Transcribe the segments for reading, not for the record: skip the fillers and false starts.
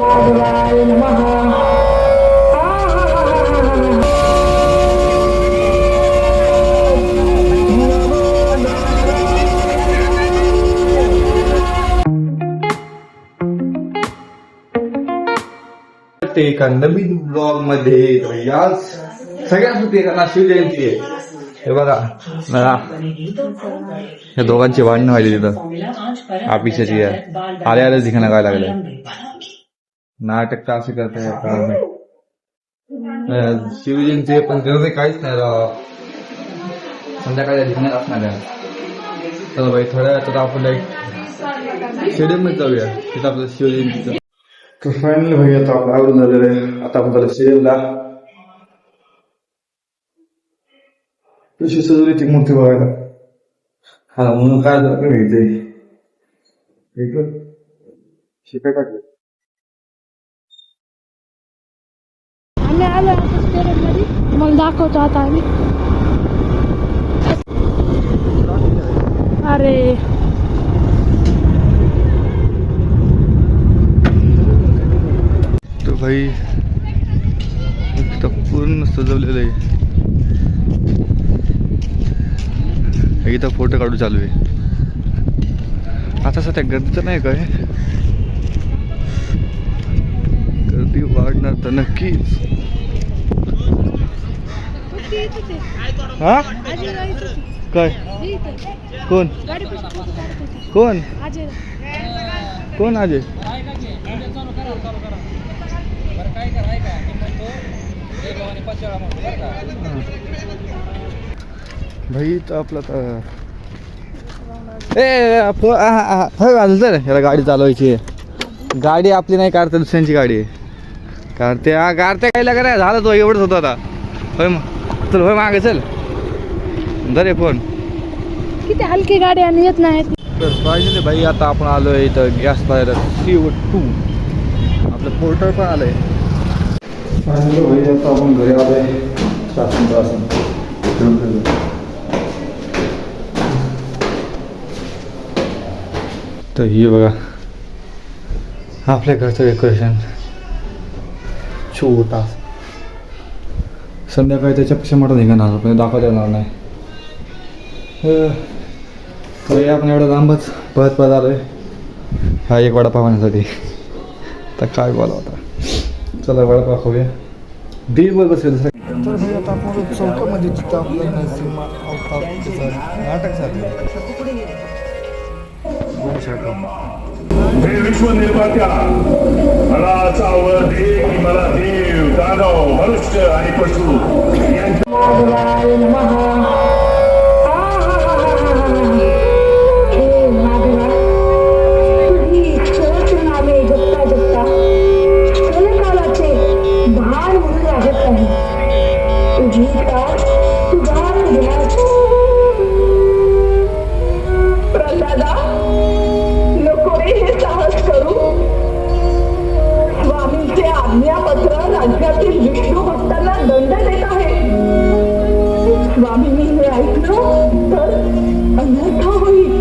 ते एका नवीन ब्लॉग मध्ये आज सगळ्यात होती एका शिवजयंती आहे. हे बघा या दोघांची भांडणं व्हायली तिथं ऑफिसची आहे. आले आले दिखाना काय लागलं नाटक का असे करते शिवजयंती पण गर्दी काहीच नाही राव. संध्याकाळी दिखण्यात असणार आहे. चला भाई थोड्या वेळात आपण एक स्टेडियम मध्ये जाऊया तिथं आपलं शिवजयंतीचं. तर फायनली भाई आता आपण आवडून झालेलं आहे. आता आपण त्याला स्टेडियमला तशी सजवली ती मूर्ती बघायला. हा म्हणून काय झालं घ्यायचंय शिकाय टाकले. आम्ही आलो स्टेडियम मध्ये मला दाखवतो आता आम्ही. अरे तो भाई इथं पूर्ण सजवलेलं आहे. इथं फोटो काढू चालू आहे. आता सध्या गर्दी तर नाही काय गर्दी वाढणार तर नक्कीच. हा काय कोण कोण कोण अजय भाई तर आपला तर याला गाडी चालवायची आहे. गाडी आपली नाही कारते दुसऱ्यांची गाडी आहे. कारते कायला करा झालं तो एवढंच होतं आता. होय मग चल होय मागे चल दरे फोन किती हलकी गाडी आणि येत नाही. तर पाहिजे भाई आता आपण आलोय इथं गॅस पाहिलं CO2 आपलं पोर्टर पण आलंय. फायनली भाई आता आपण घरी आलोय. तर ही बघा आपल्या घरचं डेकोरेशन छोटा. संध्याकाळी त्याच्यापेक्षा मोठा निघणार पण दाखवता येणार नाही. तर आपण एवढा लांबच पळत आलोय हा एक वडापाव खाण्यासाठी. तर काय बोला होता. चला वडापाव खाऊया. दिलवर बसेल. तर भाई आता आपण चौकामध्ये जिथं आपलं नरसिंहा नाटक झालं हे विश्व निर्मात्या मला चावल दे की मला देव दानव मनुष्य आणि पशु राज्यातील विष्णू भक्तांना दंड देत आहे. स्वामींनी हे ऐकलं तर अनर्थ होईल.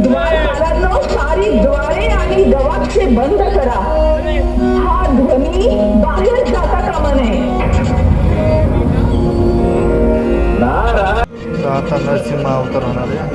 द्वारपालांनो सारी द्वारे आणि गवाक्षे बंद करा. हा ध्वनी बाहेर जाता कामा नये. आता नरसिंहा अवतार होणार आहे.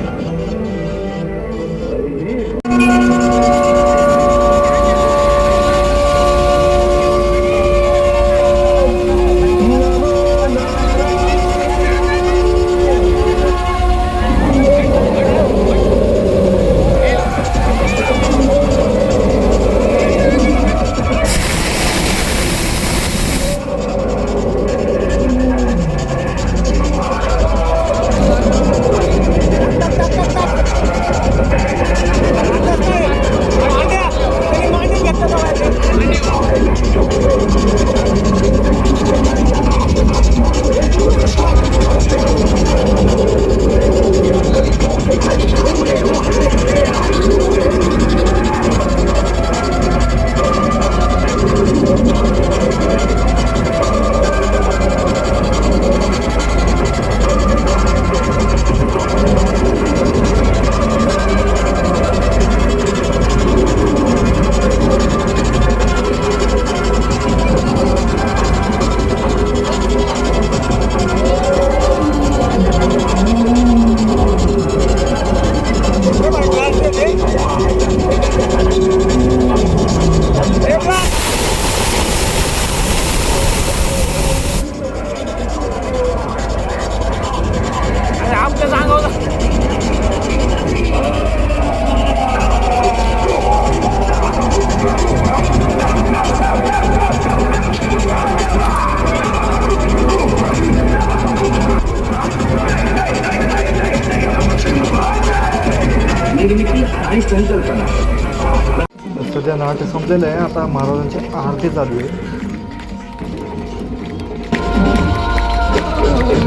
पोहोचलेलं आहे. आता महाराजांची आरती चालू आहे.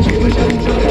शिवशंकर